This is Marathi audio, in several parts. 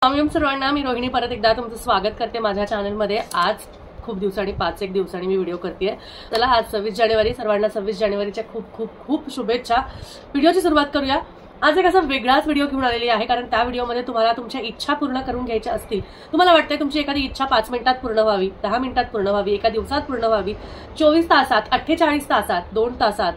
स्वागतम सर्वांना. मी रोहिणी परत एकदा तुमचं स्वागत करते माझ्या चॅनलमध्ये. आज खूप दिवसांनी 5-1 दिवसांनी मी व्हिडिओ करतेय. चला आज 26 जानेवारी, सर्वांना 26 जानेवारीच्या खूप खूप खूप शुभेच्छा. व्हिडिओची सुरुवात करूया. आज एक असा वेगळाच व्हिडिओ घेऊन आलेली आहे, कारण त्या व्हिडिओमध्ये तुम्हाला तुमच्या इच्छा पूर्ण करून घ्यायच्या असतील. तुम्हाला वाटतंय तुमची एखादी इच्छा 5 मिनिटात पूर्ण व्हावी, 10 मिनिटात पूर्ण व्हावी, एका दिवसात पूर्ण व्हावी, 24 तासात, 48 तासात, 2 तासात,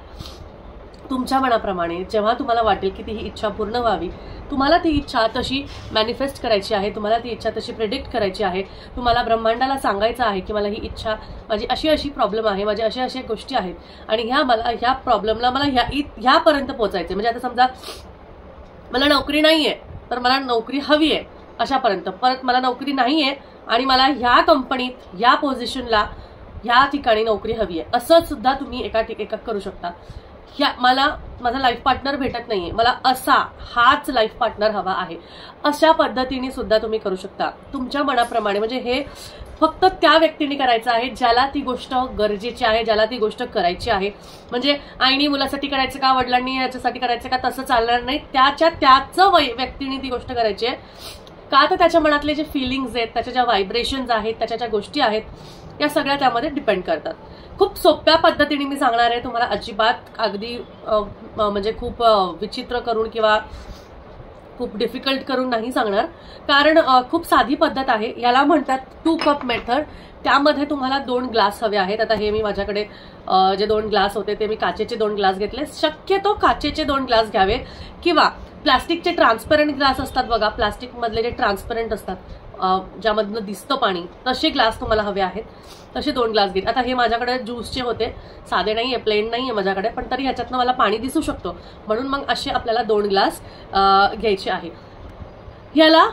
तुमच्या मनाप्रमाणे जेव्हा तुम्हाला वाटेल की ती ही इच्छा पूर्ण व्हावी, तुम्हाला ती इच्छा तशी मॅनिफेस्ट करायची आहे, तुम्हाला ती इच्छा तशी प्रेडिक्ट करायची आहे. तुम्हाला ब्रह्मांडाला सांगायचं आहे की मला ही इच्छा, माझी अशी अशी प्रॉब्लेम आहे, माझ्या अशा अशा गोष्टी आहेत आणि ह्या प्रॉब्लेमला मला ह्यापर्यंत पोहोचायचं. म्हणजे आता समजा मला नोकरी नाहीये तर मला नोकरी हवी आहे अशापर्यंत, परत मला नोकरी नाहीये आणि मला ह्या कंपनीत, ह्या पोझिशनला, ह्या ठिकाणी नोकरी हवी आहे, असं सुद्धा तुम्ही एका करू शकता. मला माझा लाईफ पार्टनर भेटत नाहीये, मला हाच लाईफ पार्टनर हवा आहे, अशा पद्धतीने सुद्धा तुम्ही करू शकता तुमच्या मनाप्रमाणे. म्हणजे हे फक्त त्या व्यक्तीने करायचं आहे ज्याला ती गोष्ट गरजेची आहे, ज्याला ती गोष्ट करायची आहे. म्हणजे आईनी मुलासाठी करायचं का, वडिलांनी याच्यासाठी करायचं का, तसं चालणार नाही. त्याच व्यक्तीने ती गोष्ट करायची आहे का, तर त्याच्या मनातले जे फिलिंग्स आहेत, त्याच्या ज्या व्हायब्रेशन्स आहेत, त्याच्या ज्या गोष्टी आहेत, या सगळ्या त्यामध्ये डिपेंड करतात. खूप सोप्या पद्धतीने मी सांगणार आहे तुम्हाला, अजिबात अगदी म्हणजे खूप विचित्र करून किंवा खूप डिफिकल्ट करून नाही सांगणार, कारण खूप साधी पद्धत आहे. याला म्हणतात 2 कप मेथड. त्यामध्ये तुम्हाला 2 ग्लास हवे आहेत. आता हे मी माझ्याकडे जे 2 ग्लास होते ते मी काचेचे 2 ग्लास घेतले. शक्यतो काचेचे 2 ग्लास घ्यावे किंवा प्लास्टिकचे ट्रान्सपरंट ग्लास असतात बघा, प्लास्टिक मधले जे ट्रान्सपरंट असतात ज्यामधनं दिसतं पाणी, तसे ग्लास तुम्हाला हवे आहेत. तसे 2 ग्लास घेत. आता हे माझ्याकडे ज्यूसचे होते, साधे नाहीये, प्लेन नाहीये माझ्याकडे, पण तरी ह्याच्यातनं मला पाणी दिसू शकतो म्हणून मग असे आपल्याला 2 ग्लास घ्यायचे आहे. याला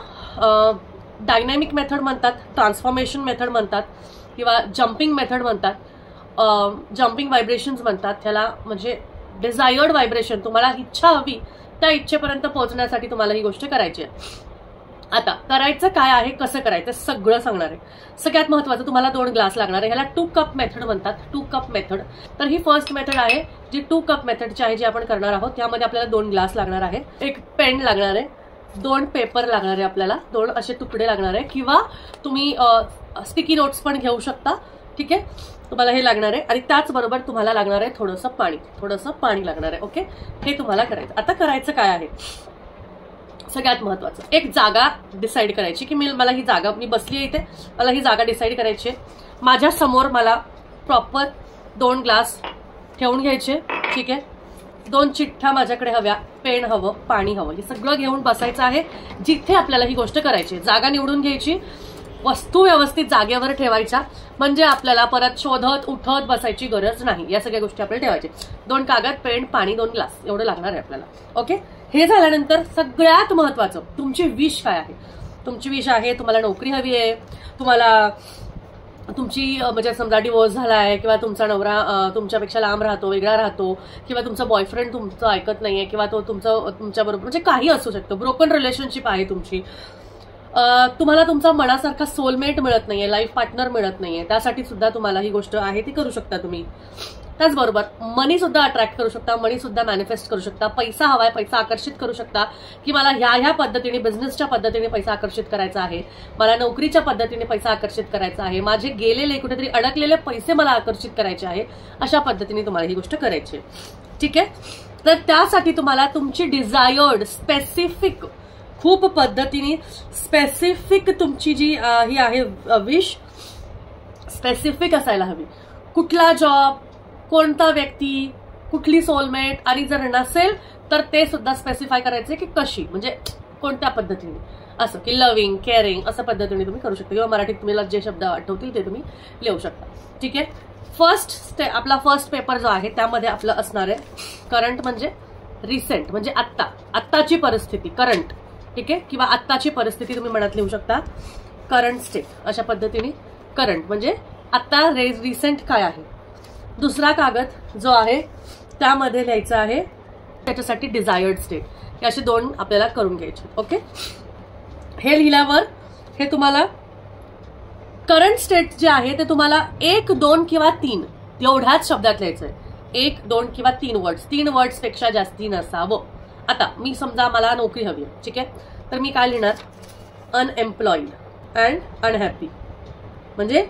डायनॅमिक मेथड म्हणतात, ट्रान्सफॉर्मेशन मेथड म्हणतात किंवा जम्पिंग मेथड म्हणतात, जम्पिंग व्हायब्रेशन्स म्हणतात ह्याला. म्हणजे डिझायर्ड व्हायब्रेशन, तुम्हाला इच्छा हवी त्या इच्छेपर्यंत पोहोचण्यासाठी तुम्हाला ही गोष्ट करायची आहे. आता करायचं काय आहे, कसं करायचं सगळं सांगणार आहे. सगळ्यात महत्वाचं तुम्हाला 2 ग्लास लागणार आहे. ह्याला 2 कप मेथड म्हणतात, 2 कप मेथड. तर ही फर्स्ट मेथड आहे जी 2 कप मेथडची आहे, जी आपण करणार आहोत. त्यामध्ये आपल्याला 2 ग्लास लागणार आहे, एक पेन लागणार आहे, 2 पेपर लागणार आहे, आपल्याला 2 असे तुकडे लागणार आहे, किंवा तुम्ही स्टिकी नोट्स पण घेऊ शकता. ठीक आहे, तुम्हाला हे लागणार आहे. आणि त्याचबरोबर तुम्हाला लागणार आहे थोडंसं पाणी लागणार आहे. ओके, हे तुम्हाला करायचं. आता करायचं काय आहे, सगळ्यात महत्वाचं एक जागा डिसाईड करायची की मला ही जागा, मी बसली आहे इथे, मला ही जागा डिसाईड करायची आहे. माझ्या समोर मला प्रॉपर 2 ग्लास ठेवून घ्यायचे. ठीक आहे, 2 चिठ्ठ्या माझ्याकडे हव्या, पेन हवं, पाणी हवं, हे सगळं घेऊन बसायचं आहे जिथे आपल्याला ही गोष्ट करायची. जागा निवडून घ्यायची, वस्तू व्यवस्थित जागेवर ठेवायच्या, म्हणजे आपल्याला परत शोधत उठत बसायची गरज नाही. या सगळ्या गोष्टी आपल्याला ठेवायच्या. 2 कागद, पेन, पाणी, 2 ग्लास एवढं लागणार आहे आपल्याला. ओके, हे झाल्यानंतर सगळ्यात महत्वाचं तुमची विश काय आहे. तुमची विश आहे तुम्हाला नोकरी हवी आहे, तुम्हाला तुमची म्हणजे समजा डिवोर्स झालाय किंवा तुमचा नवरा तुमच्यापेक्षा लांब राहतो, वेगळा राहतो, किंवा तुमचा बॉयफ्रेंड तुमचं ऐकत नाहीये, किंवा तो तुमच्याबरोबर म्हणजे काही असू शकतं, ब्रोकन रिलेशनशिप आहे तुमची, तुम्हाला तुमचा मनासारखा सोलमेट मिळत नाहीये, लाईफ पार्टनर मिळत नाहीये, त्यासाठी सुद्धा तुम्हाला ही गोष्ट आहे ती करू शकता तुम्ही. त्याचबरोबर मनी सुद्धा अट्रॅक्ट करू शकता, मनी सुद्धा मॅनिफेस्ट करू शकता. पैसा हवाय, पैसा आकर्षित करू शकता की मला ह्या पद्धतीने, बिझनेसच्या पद्धतीने पैसा आकर्षित करायचा आहे, मला नोकरीच्या पद्धतीने पैसा आकर्षित करायचा आहे, माझे गेलेले कुठेतरी अडकलेले पैसे मला आकर्षित करायचे आहे, अशा पद्धतीने तुम्हाला ही गोष्ट करायची. ठीक आहे, तर त्यासाठी तुम्हाला तुमची डिझायर्ड स्पेसिफिक, खूप पद्धतीने स्पेसिफिक तुमची जी ही आहे विश स्पेसिफिक असायला हवी. कुठला जॉब, कोणता व्यक्ती, कुठली सोलमेट, आणि जर नसेल तर ते सुद्धा स्पेसिफाय करायचे की कशी, म्हणजे कोणत्या पद्धतीने, असं की लव्हिंग, केअरिंग, असं पद्धतीने तुम्ही करू शकता, किंवा मराठीत तुम्हाला जे शब्द आठवतील ते तुम्ही लिहू शकता. ठीक आहे, आपला फर्स्ट पेपर जो आहे त्यामध्ये आपलं असणार आहे करंट, म्हणजे रिसेंट, म्हणजे आत्ताची परिस्थिती, करंट. ठीक आहे, किंवा आत्ताची परिस्थिती तुम्ही मनात लिहू शकता, करंट स्टेट, अशा पद्धतीने. करंट म्हणजे आत्ता रिसेंट काय आहे. दुसरा कागद जो आहे त्यामध्ये लिहायचं आहे त्याच्यासाठी डिझायर्ड स्टेट. हे असे 2 आपल्याला करून घ्यायचे. ओके, हे लिहिल्यावर हे तुम्हाला करंट स्टेट जे आहे ते तुम्हाला 1, 2 किंवा 3 एवढ्याच शब्दात लिहायचंय. 1, 2 किंवा 3 वर्ड्स, 3 वर्ड्स पेक्षा जास्ती नसावं. आता मी समजा मला नोकरी हवी आहे, ठीक आहे, तर मी काय लिहिणार, अनएम्प्लॉईड अँड अनहॅपी. म्हणजे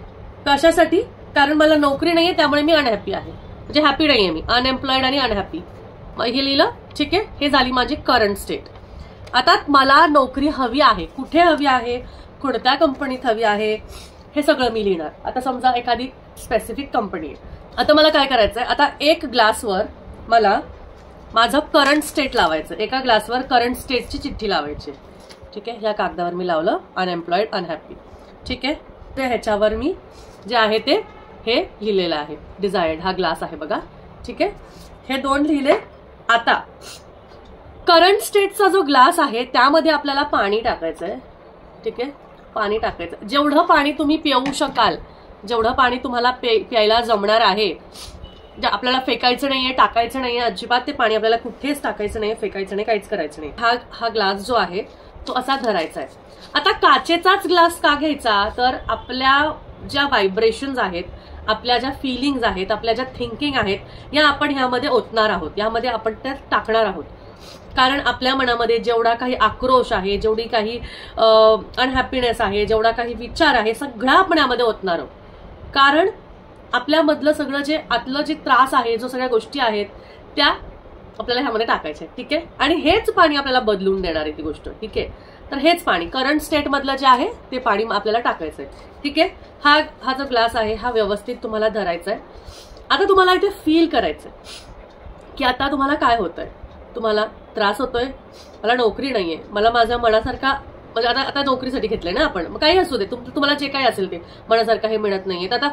कशासाठी? कारण मला नोकरी नाहीये त्यामुळे मी अनहॅपी आहे, म्हणजे हॅपी नाहीये मी, अनएम्प्लॉईड आणि अनहॅपी. हे लिहिलं, ठीक आहे. हे झाली माझी करंट स्टेट. आता मला नोकरी हवी आहे, कुठे हवी आहे, कोणत्या कंपनीत हवी आहे, हे सगळं मी लिहिणार. आता समजा एखादी स्पेसिफिक कंपनी आहे. आता मला काय करायचंय, आता एक ग्लासवर मला माझं करंट स्टेट लावायचं, एका ग्लासवर करंट स्टेटची चिठ्ठी लावायची, ठीक आहे. ह्या कागदावर मी लावलं अनएम्प्लॉईड अनहॅपी, ठीक आहे. तर ह्याच्यावर मी जे आहे ते हे लिहिलेलं आहे, डिझायर्ड. हा ग्लास आहे बघा, ठीक आहे. हे 2 लिहिले. आता करंट स्टेटचा जो ग्लास आहे त्यामध्ये आपल्याला पाणी टाकायचंय, ठीक आहे. पाणी टाकायचं, जेवढं पाणी तुम्ही पिऊ शकाल, जेवढं पाणी तुम्हाला प्यायला जमणार आहे. आपल्याला फेकायचं नाहीये, टाकायचं नाहीये अजिबात. ते पाणी आपल्याला कुठेच टाकायचं नाही, फेकायचं नाही, काहीच करायचं नाही. हा ग्लास जो आहे तो असा धरायचा आहे. आता काचेचाच ग्लास का घ्यायचा, तर आपल्या ज्या व्हायब्रेशन्स आहेत, आपल्या ज्या फिलिंग्ज आहेत, आपल्या ज्या थिंकिंग आहेत, या आपण ह्यामध्ये ओतणार आहोत, यामध्ये आपण त्या टाकणार आहोत. कारण आपल्या मनामध्ये जेवढा काही आक्रोश आहे, जेवढी काही अनहॅपीनेस आहे, जेवढा काही विचार आहे, सगळा आपण यामध्ये ओतणार आहोत. कारण आपल्यामधलं सगळं जे आतलं जे त्रास आहे, जो सगळ्या गोष्टी आहेत, त्या आपल्याला ह्यामध्ये टाकायच्या, ठीक आहे. आणि हेच पाणी आपल्याला बदलून देणार आहे ती गोष्ट, ठीक आहे. तर हेच पाणी करंट स्टेट मधलं जे आहे ते पाणी आपल्याला टाकायचंय, ठीक आहे. हा जो ग्लास आहे हा व्यवस्थित तुम्हाला धरायचा आहे. आता तुम्हाला इथे फील करायचंय की आता तुम्हाला काय होतंय. तुम्हाला त्रास होतोय, मला नोकरी नाहीये, मला माझ्या मनासारखा, म्हणजे आता नोकरीसाठी घेतलंय ना आपण, मग काही असू दे, तुम्हाला जे काही असेल ते मनासारखं हे मिळत नाहीये. आता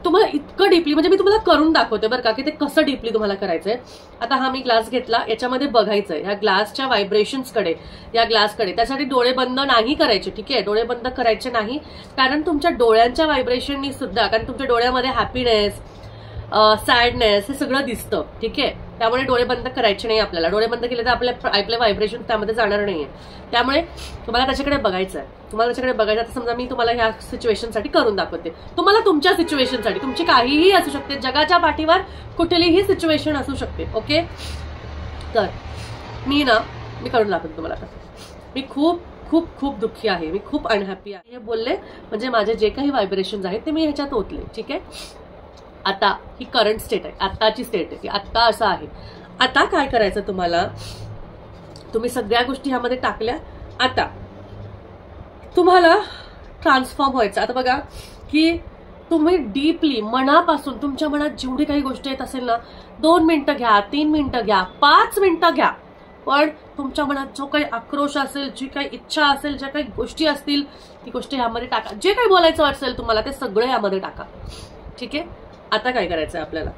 तुम्हाला इतकं डीपली, म्हणजे मी तुम्हाला करून दाखवते बरं का की ते कसं डीपली तुम्हाला करायचंय. आता हा मी ग्लास घेतला, याच्यामध्ये बघायचंय ह्या ग्लासच्या व्हायब्रेशन्सकडे, या ग्लासकडे. त्यासाठी डोळे बंद नाही करायचे, ठीक आहे. डोळे बंद करायचे नाही, कारण तुमच्या डोळ्यांच्या व्हायब्रेशननी सुद्धा, कारण तुमच्या डोळ्यामध्ये हॅपीनेस, सॅडनेस हे सगळं दिसतं, ठीक आहे. त्यामुळे डोळे बंद करायचे नाही आपल्याला. डोळे बंद केले तर आपले व्हायब्रेशन त्यामध्ये जाणार नाहीये. त्यामुळे तुम्हाला त्याच्याकडे बघायचं आहे, तुम्हाला त्याच्याकडे बघायचं. आता समजा मी तुम्हाला ह्या सिच्युएशनसाठी करून दाखवते, तुम्हाला तुमच्या सिच्युएशनसाठी, तुमची काहीही असू शकते, जगाच्या पाठीवर कुठलीही सिच्युएशन असू शकते, ओके. तर मी करून दाखवते तुम्हाला. मी खूप खूप खूप दुःखी आहे, मी खूप अनहॅपी आहे हे बोलले, म्हणजे माझे जे काही व्हायब्रेशन्स आहेत ते मी ह्याच्यात ओतले, ठीक आहे. आता ही करंट स्टेट आहे, आत्ताची स्टेट आहे, आत्ता असं आहे. आता काय करायचं तुम्हाला, तुम्ही सगळ्या गोष्टी ह्यामध्ये टाकल्या. आता तुम्हाला ट्रान्सफॉर्म व्हायचं. आता बघा की तुम्ही डीपली मनापासून, तुमच्या मनात जेवढी काही गोष्टी येत असेल ना, 2 मिनिटं घ्या, 3 मिनिटं घ्या, 5 मिनिटं घ्या, पण तुमच्या मनात जो काही आक्रोश असेल, जी काही इच्छा असेल, ज्या काही गोष्टी असतील, ती गोष्टी ह्यामध्ये टाका. जे काही बोलायचं असेल तुम्हाला ते सगळं यामध्ये टाका, ठीक आहे. आता काय करायचं आपल्याला,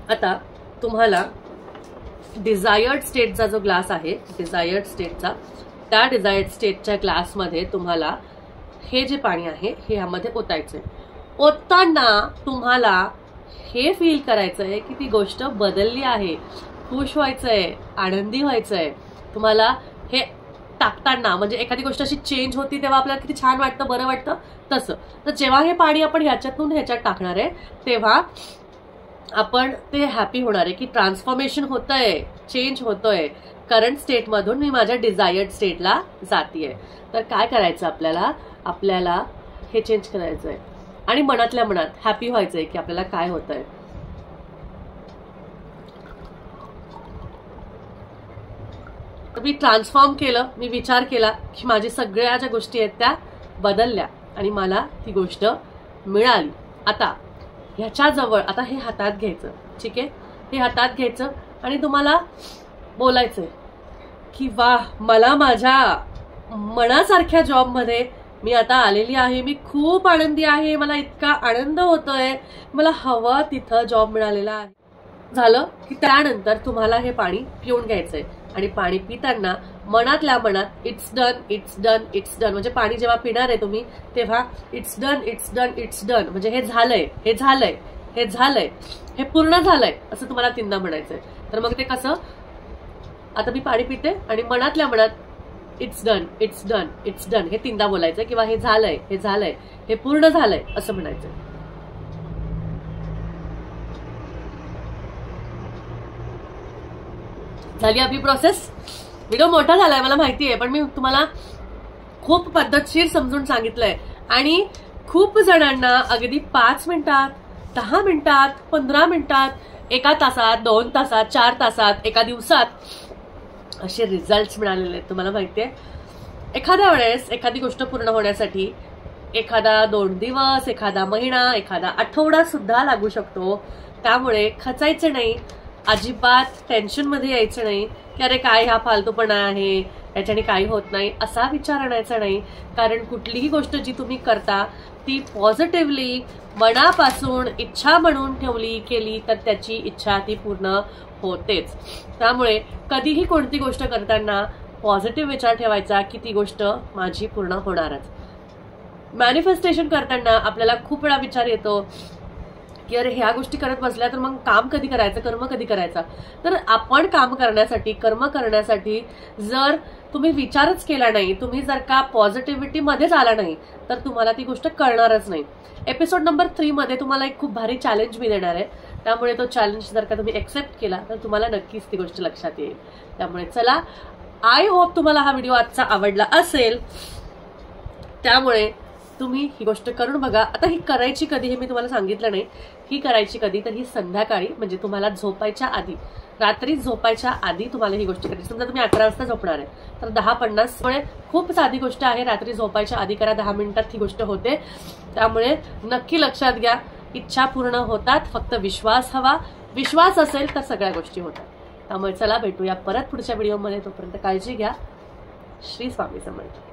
आता तुम्हाला डिझायर्ड स्टेटचा जो ग्लास आहे, डिझायर्ड स्टेटचा, त्या डिझायर्ड स्टेटच्या ग्लासमध्ये तुम्हाला हे जे पाणी आहे हे यामध्ये ओतायचंय. ओतताना तुम्हाला हे फील करायचंय की ती गोष्ट बदलली आहे, खुश व्हायचंय, आनंदी व्हायचंय. तुम्हाला हे टाकताना, म्हणजे एखादी गोष्ट अशी चेंज होती तेव्हा आपल्याला किती छान वाटतं, बरं वाटतं, तसं. तर जेव्हा हे पाणी आपण ह्याच्यातून ह्याच्यात टाकणार आहे तेव्हा आपण ते हॅपी होणार आहे की ट्रान्सफॉर्मेशन होतंय, चेंज होतोय. करंट स्टेटमधून मी माझ्या डिझायर्ड स्टेटला जातीये. तर काय करायचं आपल्याला हे चेंज करायचंय आणि मनातल्या मनात हॅपी व्हायचंय की आपल्याला काय होतंय. तर मी ट्रान्सफॉर्म केलं, मी विचार केला की माझी सगळ्या ज्या गोष्टी आहेत त्या बदलल्या आणि मला ती गोष्ट मिळाली. आता ह्याच्याजवळ, आता हे हातात घ्यायचं, ठीक आहे. हे हातात घ्यायचं आणि तुम्हाला बोलायचंय की वाह, मला माझ्या मनासारख्या जॉबमध्ये मी आता आलेली आहे, मी खूप आनंदी आहे, मला इतका आनंद होतोय, मला हवा तिथं जॉब मिळालेला आहे. झालं की त्यानंतर तुम्हाला हे पाणी पिऊन घ्यायचंय आणि पाणी पिताना मनातल्या मनात it's done, it's done, it's done, म्हणजे पाणी जेव्हा पिणार आहे तुम्ही तेव्हा it's done, it's done, it's done, म्हणजे हे झालंय, हे झालंय, हे झालंय, हे पूर्ण झालंय, असं तुम्हाला 3दा म्हणायचंय. तर मग ते कसं, आता मी पाणी पिते आणि मनातल्या मनात it's done, it's done, it's done हे 3दा बोलायचं किंवा हे झालंय, हे झालंय, हे पूर्ण झालंय असं म्हणायचं. झाली आपली प्रोसेस. व्हिडिओ मोठा झालाय मला माहिती आहे, पण मी तुम्हाला खूप पद्धतशीर समजून सांगितलंय आणि खूप जणांना अगदी 5 मिनिटात, 10 मिनिटात, 15 मिनिटात, 1 तासात, 2 तासात, 4 तासात, एका दिवसात असे रिझल्ट्स मिळालेले आहेत. तुम्हाला माहितीये, एखाद्या वेळेस एखादी गोष्ट पूर्ण होण्यासाठी एखादा 2 दिवस, एखादा महिना, एखादा आठवडा सुद्धा लागू शकतो. त्यामुळे खचायचं नाही, अजिबात टेन्शनमध्ये यायचं नाही की अरे काय हा फालतूपणा आहे, याच्याने काही होत नाही, असा विचार आणायचा नाही. कारण कुठलीही गोष्ट जी तुम्ही करता ती पॉझिटिव्हली मनापासून इच्छा म्हणून केली तर त्याची इच्छा ती पूर्ण होतेच. त्यामुळे कधीही कोणती गोष्ट करताना पॉझिटिव्ह विचार ठेवायचा की ती गोष्ट माझी पूर्ण होणारच. मॅनिफेस्टेशन करताना आपल्याला खूप वेळा विचार येतो की अरे ह्या गोष्टी करत बसल्या तर मग काम कधी करायचं, कर्म कधी करायचा. तर आपण काम करण्यासाठी, कर्म करण्यासाठी जर तुम्ही विचारच केला नाही, तुम्ही जर का पॉझिटिव्हिटी मध्येच आला नाही तर तुम्हाला ती गोष्ट कळणारच नाही. एपिसोड नंबर 3 मध्ये तुम्हाला एक खूप भारी चॅलेंज मी देणार आहे. त्यामुळे तो चॅलेंज जर का तुम्ही एक्सेप्ट केला तर तुम्हाला नक्कीच ती गोष्ट लक्षात येईल. त्यामुळे चला, आय होप तुम्हाला हा व्हिडिओ आजचा आवडला असेल. त्यामुळे तुम्ही ही गोष्ट करून बघा. आता ही करायची कधी हे मी तुम्हाला सांगितलं नाही. ही करायची कधी तर ही संध्याकाळी, म्हणजे तुम्हाला झोपायच्या आधी, रात्री झोपायच्या आधी तुम्हाला ही गोष्ट करायची. समजा तुम्ही 11 वाजता झोपणार आहे तर 10:50 मुळे खूप साधी गोष्ट आहे. रात्री झोपायच्या आधी करा, 10 मिनिटात ही गोष्ट होते. त्यामुळे नक्की लक्षात घ्या, इच्छा पूर्ण होतात, फक्त विश्वास हवा. विश्वास असेल तर सगळ्या गोष्टी होतात. त्यामुळे चला भेटूया परत पुढच्या व्हिडिओमध्ये. तोपर्यंत काळजी घ्या. श्री स्वामी समर्थ.